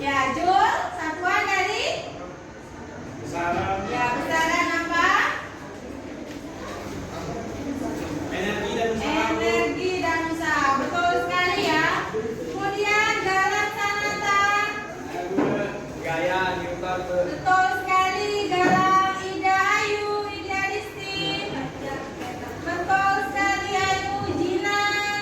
Ya, Jul, satuan dari? Besaran. Ya, besaran apa? Energi dan usaha. Energi dan usaha. Betul sekali ya. Kemudian garam sanatan. Gaya Newton. Betul sekali. Garam Ida Ayu, Idealisti. Betul sekali Ayu, Jinan.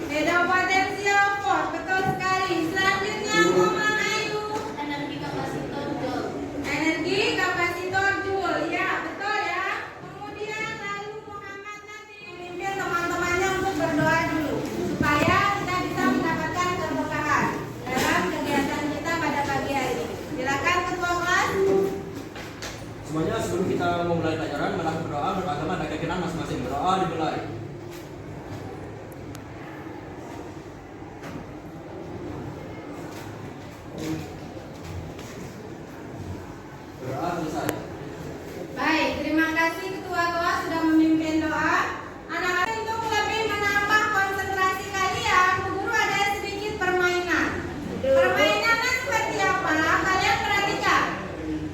Beda potensial force. Betul sekali. Selanjutnya Komang Ayu. Energi kapasitor Joule. Energi kapasitor Joule. Ya, betul ya. Kemudian lalu Muhammad nanti memimpin teman-temannya untuk berdoa dulu supaya kita bisa mendapatkan keberkahan dalam kegiatan kita pada pagi hari ini. Silakan ketua kelas. Semuanya sebelum kita memulai pelajaran, malah berdoa beragama dan keyakinan masing-masing. Berdoa dimulai. Berdoa selesai. Baik, terima kasih ketua kelas sudah memimpin doa. Anak-anak untuk lebih menambah konsentrasi kalian, Bu Guru ada sedikit permainan. Permainannya seperti apa? Kalian perhatikan.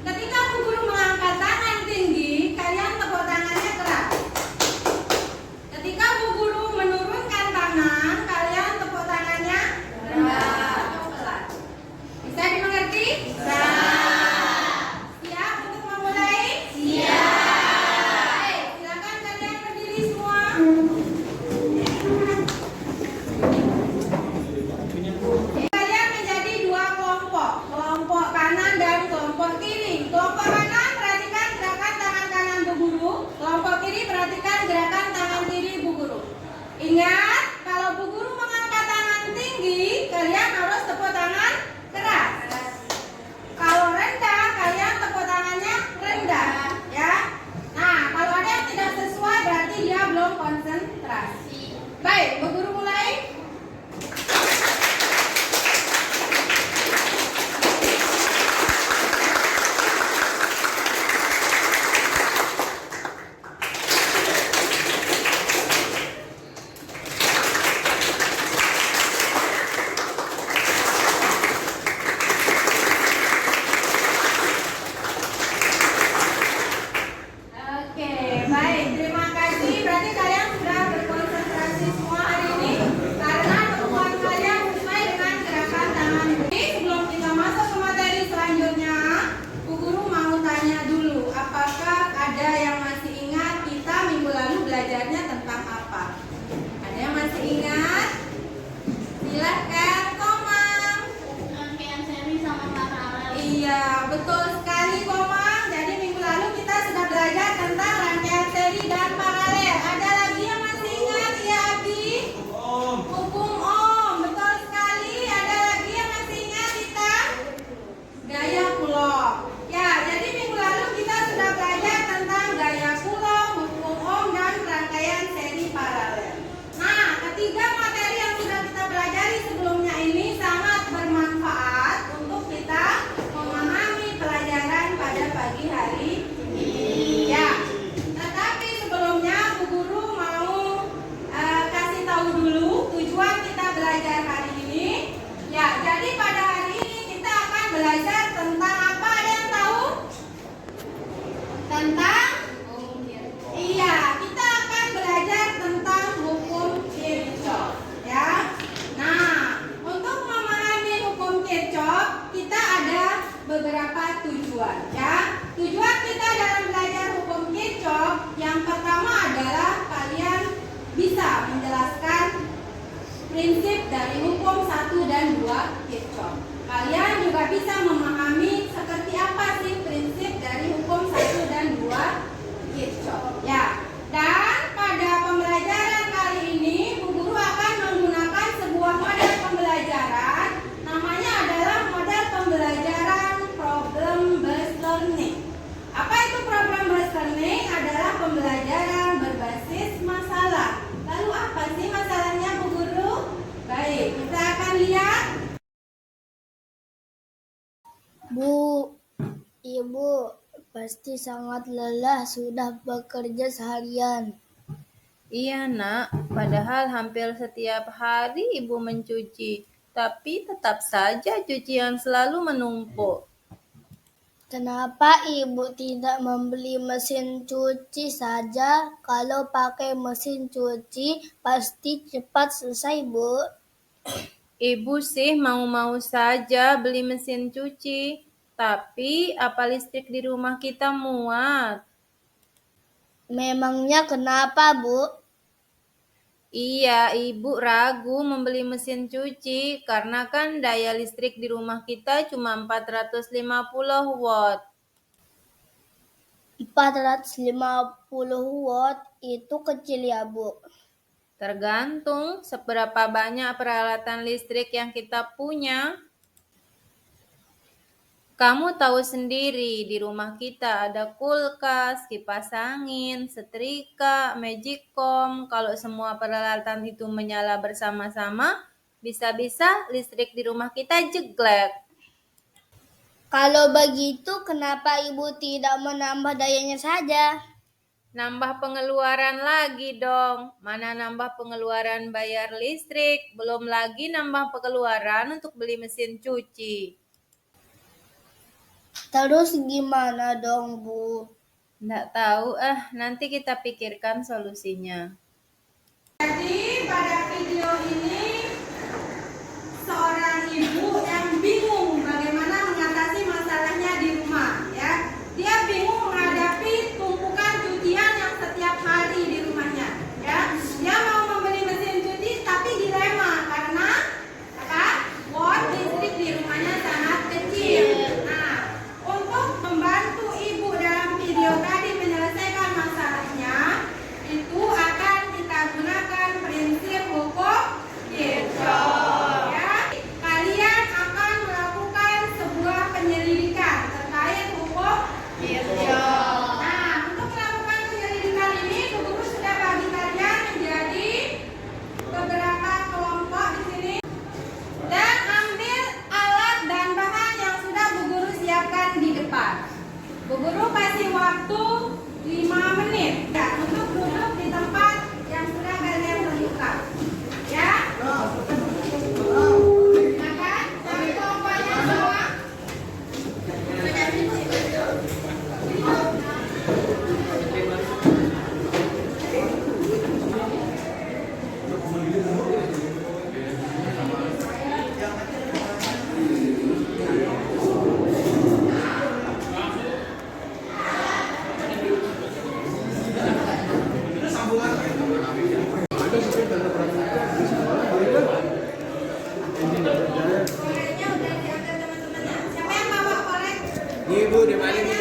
Ketika Bu Guru mengangkat tangan tinggi, kalian tepuk tangannya keras. Ketika Bu Guru menurunkan tangan, kalian tepuk tangannya rendah atau pelan. Bisa dimengerti? Bisa. Siap untuk memulai? Siap. Baik, silakan kalian berdiri semua. Kalian menjadi dua kelompok, kelompok kanan dan kelompok kiri. Kelompok kanan perhatikan gerakan tangan kanan Bu Guru, kelompok kiri perhatikan gerakan tangan kiri Bu Guru. Ingat, kalau Bu Guru mengangkat tangan tinggi, kalian harus tepuk tangan keras. Kalau rendah, kalian tepuk tangannya rendah, ya. Nah, kalau ada yang tidak sesuai berarti dia belum konsentrasi. Baik, Bu Guru mulai. Oke, baik. Terima kasih. Berarti kalian sudah berkonsentrasi semua hari ini karena temuan kalian sesuai dengan gerakan tangan. Jadi, sebelum kita masuk ke materi selanjutnya, Bu Guru mau tanya dulu, apakah ada yang masih ingat kita minggu lalu belajarnya tentang apa? Ada yang masih ingat? Silahkan, Komang. Rangkaian seri sama paralel. Iya, betul sekali Komang. Jadi minggu lalu kita sudah belajar tentang rangkaian seri dan paralel. Ada lagi yang masih ingat ya Abi? Hukum Ohm, betul sekali. Ada lagi yang masih ingat kita? Gaya Coulomb. Ya, jadi minggu lalu kita sudah belajar tentang gaya Coulomb, hukum Ohm dan rangkaian seri paralel. Nah, ketiga materi yang sudah kita pelajari sebelumnya ini sangat bermanfaat untuk kita memahami pelajaran pada pagi hari ini. Ya. Tetapi sebelumnya Bu Guru mau kasih tahu dulu tujuan kita belajar hari ini. Ya, jadi pada hari ini kita akan belajar tentang apa? Ada yang tahu? Tentang? Iya, kita akan belajar tentang hukum Kirchhoff, ya. Nah, untuk memahami hukum Kirchhoff, kita ada beberapa tujuan, ya. Tujuan kita dalam belajar hukum Kirchhoff yang pertama adalah kalian bisa menjelaskan prinsip dari hukum 1 dan 2 Kirchhoff. Kalian juga bisa memahami seperti apa sih prinsip dari hukum 1 dan 2 Kirchhoff. Ya. Dan pada pembelajaran kali ini Bu Guru akan menggunakan sebuah model pembelajaran. Namanya adalah model pembelajaran problem based learning. Apa itu problem based learning? Adalah pembelajaran berbasis masalah. Lalu apa sih masalahnya Bu Guru? Baik, kita akan lihat. Bu, Ibu pasti sangat lelah sudah bekerja seharian. Iya nak, padahal hampir setiap hari ibu mencuci. tapi tetap saja cucian selalu menumpuk. Kenapa ibu tidak membeli mesin cuci saja? Kalau pakai mesin cuci pasti cepat selesai, Bu. Ibu sih mau-mau saja beli mesin cuci, tapi apa listrik di rumah kita muat? Memangnya kenapa, Bu? Iya, ibu ragu membeli mesin cuci karena kan daya listrik di rumah kita cuma 450 watt. 450 watt itu kecil ya, Bu. Tergantung seberapa banyak peralatan listrik yang kita punya. Kamu tahu sendiri, di rumah kita ada kulkas, kipas angin, setrika, magicom. Kalau semua peralatan itu menyala bersama-sama, bisa-bisa listrik di rumah kita jeglek. Kalau begitu, kenapa ibu tidak menambah dayanya saja? Nambah pengeluaran lagi dong. Mana nambah pengeluaran bayar listrik, belum lagi nambah pengeluaran untuk beli mesin cuci. Terus gimana dong, Bu? Nggak tahu, nanti kita pikirkan solusinya. Jadi pada video ini seorang ibu yang bingung bagaimana mengatasi masalahnya di rumah, ya. Dia bingung menghadapi tumpukan cucian yang setiap hari di rumahnya, ya. Dia mau membeli mesin cuci tapi dilema karena apa? Watt listrik di rumahnya sangat kecil. Nah, untuk membantu ibu dalam video tadi menyelesaikan masalahnya, itu akan kita gunakan prinsip hukum Kirchhoff. Ya, kalian akan melakukan sebuah penyelidikan terkait hukum Kirchhoff. Nah, untuk melakukan penyelidikan ini, guru sudah bagi kalian menjadi beberapa kelompok di sini dan ambil alat dan bahan yang sudah Bu Guru siapkan di depan. Bu Guru kasih waktu 5 menit ya, untuk duduk di tempat yang sudah kalian tentukan. Ya. Silakan, cari kelompoknya semua. Koreknya udah diambil teman-temannya. Siapa yang bawa korek? Ibu di mana ibu?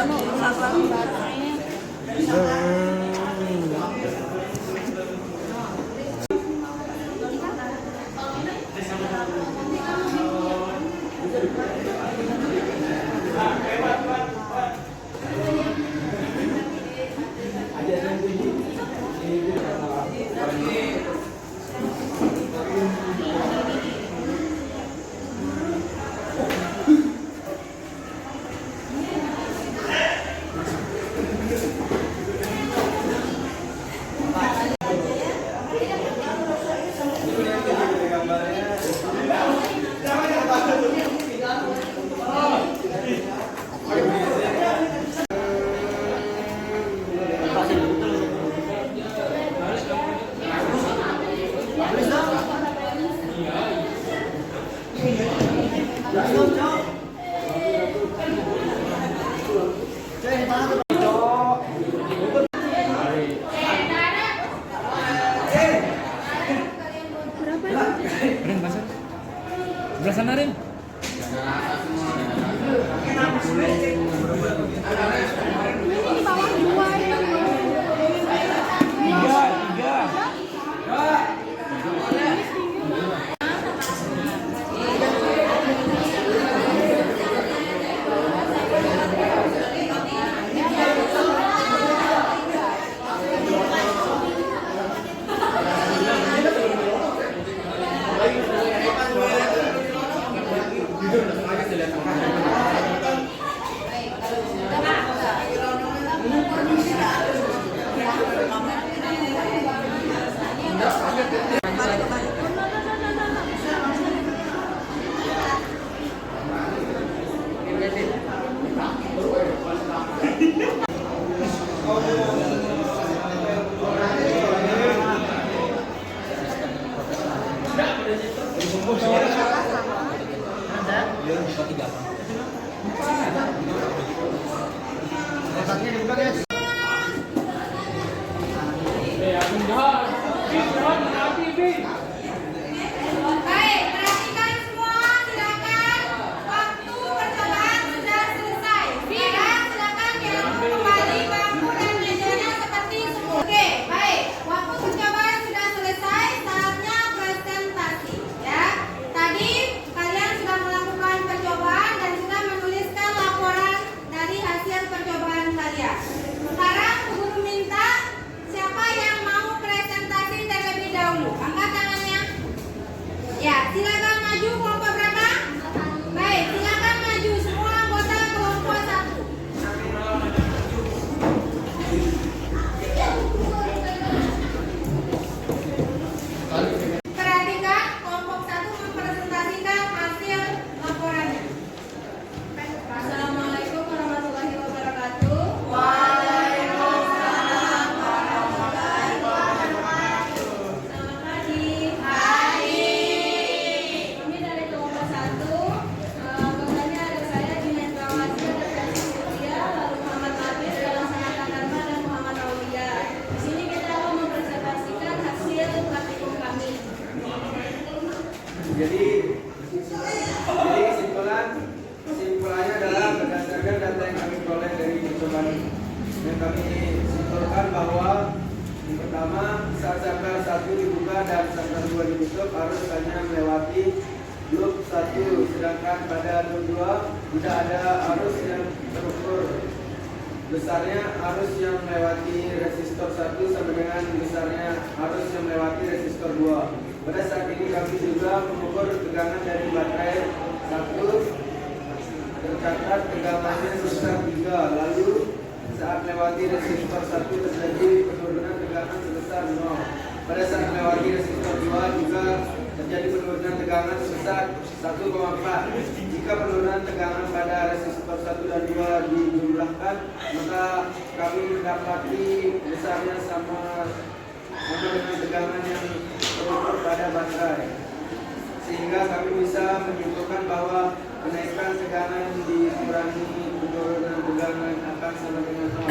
anu sasaran baterainya. Sebelah sana, Rin. Baik, perhatikan semua, silakan. Waktu percobaan sudah selesai. Dan silakan diambil kembali bangku dan mejanya seperti semula. Oke, baik. Waktu percobaan sudah selesai, saatnya presentasi. Ya, tadi kalian sudah melakukan percobaan dan sudah menuliskan laporan dari hasil percobaan kalian. Sekarang guru minta siapa yang mau presentasi terlebih dahulu. Angkat tangannya. Ya, silakan maju kelompok berapa? Baik, silakan maju semua anggota kelompok 1. Perhatikan, kelompok 1 mempresentasikan hasil laporannya. Assalamualaikum warahmatullahi wabarakatuh. Waalaikumsalam warahmatullahi wabarakatuh. Selamat pagi. Kami dari kelompok 1, anggotanya ada saya, Junaid Rawasi, ada Francis Surya, lalu Muhammad Labib, Galang Sanata Dharma, dan Muhammad Aulia. Di sini kita akan mempresentasikan hasil praktikum kami. Jadi kesimpulannya adalah berdasarkan data yang kami peroleh dari percobaan yang kami simpulkan bahwa yang pertama saat saklar 1 dibuka dan saklar 2 ditutup arus hanya melewati loop 1, sedangkan pada loop 2 tidak ada arus yang terukur besarnya arus yang melewati resistor 1 sama dengan besarnya arus yang melewati resistor 2. Pada saat ini kami juga mengukur tegangan dari baterai 1, tercatat tegangannya sebesar 3. Lalu saat melewati resistor 1 terjadi penurunan tegangan sebesar 0. Pada saat melewati resistor 2 juga terjadi penurunan tegangan sebesar 1,4. Jika penurunan tegangan pada resistor 1 dan 2 dijumlahkan, maka kami mendapati besarnya sama dengan tegangan yang terukur pada baterai. Sehingga kami bisa menyimpulkan bahwa kenaikan tegangan dikurangi penurunan tegangan akan sama dengan 0.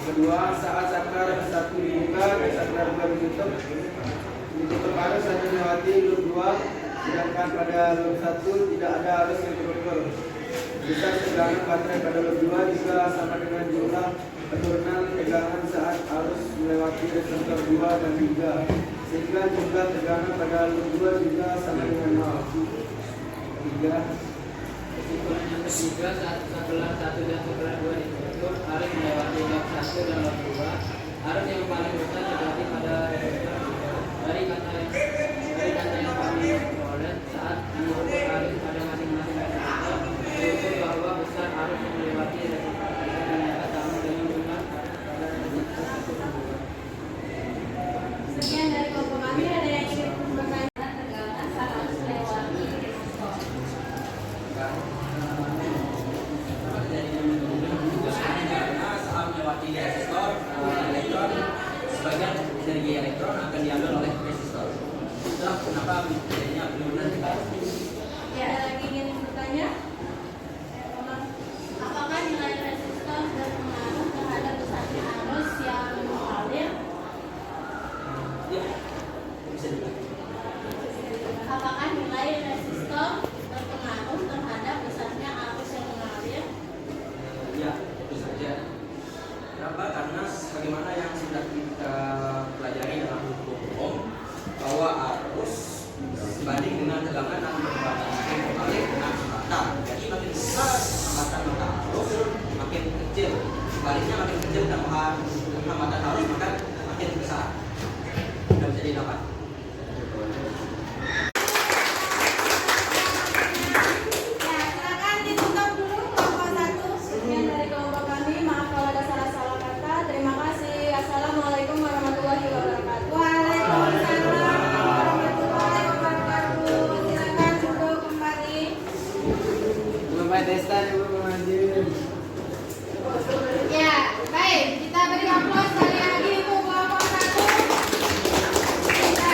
Kedua, saat saklar 1 dibuka dan saklar 2 ditutup arus hanya melewati loop 2, sedangkan pada loop 1 tidak ada arus yang terukur. Besar tegangan baterai pada berdua juga sama dengan jumlah penurunan tegangan saat arus melewati resistor 2 dan 3, sehingga jumlah tegangan pada berdua juga sama dengan 0. 3. Ketiga, saat sebelah 1 dan sebelah 2 dibentuk, arus melewati lob 1 dan lob 2. Arus yang paling besar terjadi pada resistor 3. Dari data yang kami peroleh saat mengukur arus pada masing-masing resistor, diukur bahwa besar arus yang melewati resistor 3 ternyata sama dengan jumlah pada resistor 1 dan 2. Sekian dari kelompok kami. Ada yang ingin bertanya? Tegangan saat harus melewati resistor. Karena saat melewati resistor, elektron, sebagian energi elektron akan diambil oleh resistor. Itulah kenapa jadinya penurunan tegangan. Ya, ada lagi ingin bertanya? Apakah nilai resistor berpengaruh terhadap besarnya arus yang mengalir? Ya, bisa juga. Apakah nilai resistor berpengaruh terhadap besarnya arus yang mengalir? Ya, tentu saja. Kenapa? Karena sebagaimana yang sudah kita pelajari dalam hukum Ohm, bahwa arus sebanding dengan tegangan akan berkembang makin berbalik dengan hambatan. Jadi makin besar hambatan maka arus makin kecil. Sebaliknya makin kecil hambatan arus maka makin besar. Sudah bisa didapat. Ya, silakan ditutup dulu kelompok 1. Sekian dari kelompok kami. Maaf kalau ada salah-salah kata. Terima kasih. Assalamualaikum warahmatullahi wabarakatuh. Waalaikumsalam warahmatullahi wabarakatuh. Silakan duduk kembali. Bapak Desta, Ibu Muhajir. Ya, baik. Kita beri aplaus sekali lagi untuk kelompok 1. Kita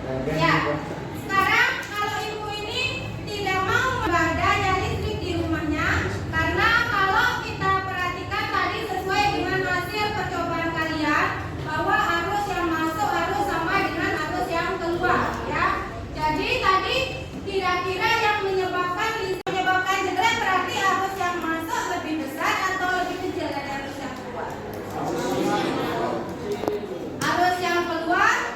Ya, sekarang kalau ibu ini tidak mau membeli daya listrik di rumahnya, karena kalau kita perhatikan tadi sesuai dengan hasil percobaan kalian bahwa arus yang masuk harus sama dengan arus yang keluar, ya. Jadi tadi kira-kira yang menyebabkan jelek berarti arus yang masuk lebih besar atau lebih kecil dari arus yang keluar? Arus yang keluar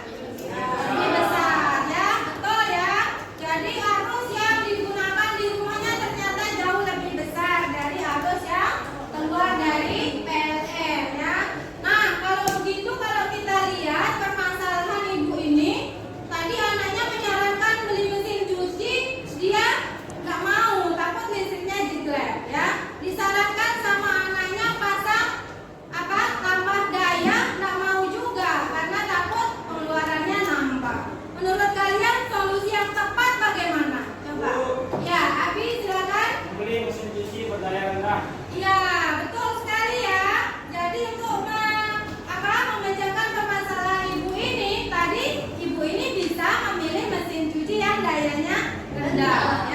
lebih besar, ya, betul ya. Jadi arus yang digunakan di rumahnya ternyata jauh lebih besar dari arus yang keluar dari PLN, ya. Nah, kalau begitu kalau kita lihat permasalahan ibu ini, tadi anaknya menyarankan beli mesin cuci, dia nggak mau, takut listriknya jelek, ya. Disarankan sama anaknya pasang tambah daya, nggak mau juga karena takut pengeluarannya nambah. Menurut kalian solusi yang tepat bagaimana? Coba. Ya, Abi silakan. Beli mesin cuci berdaya rendah. Iya, betul sekali ya. Jadi untuk memecahkan permasalahan ibu ini, tadi ibu ini bisa memilih mesin cuci yang dayanya rendah.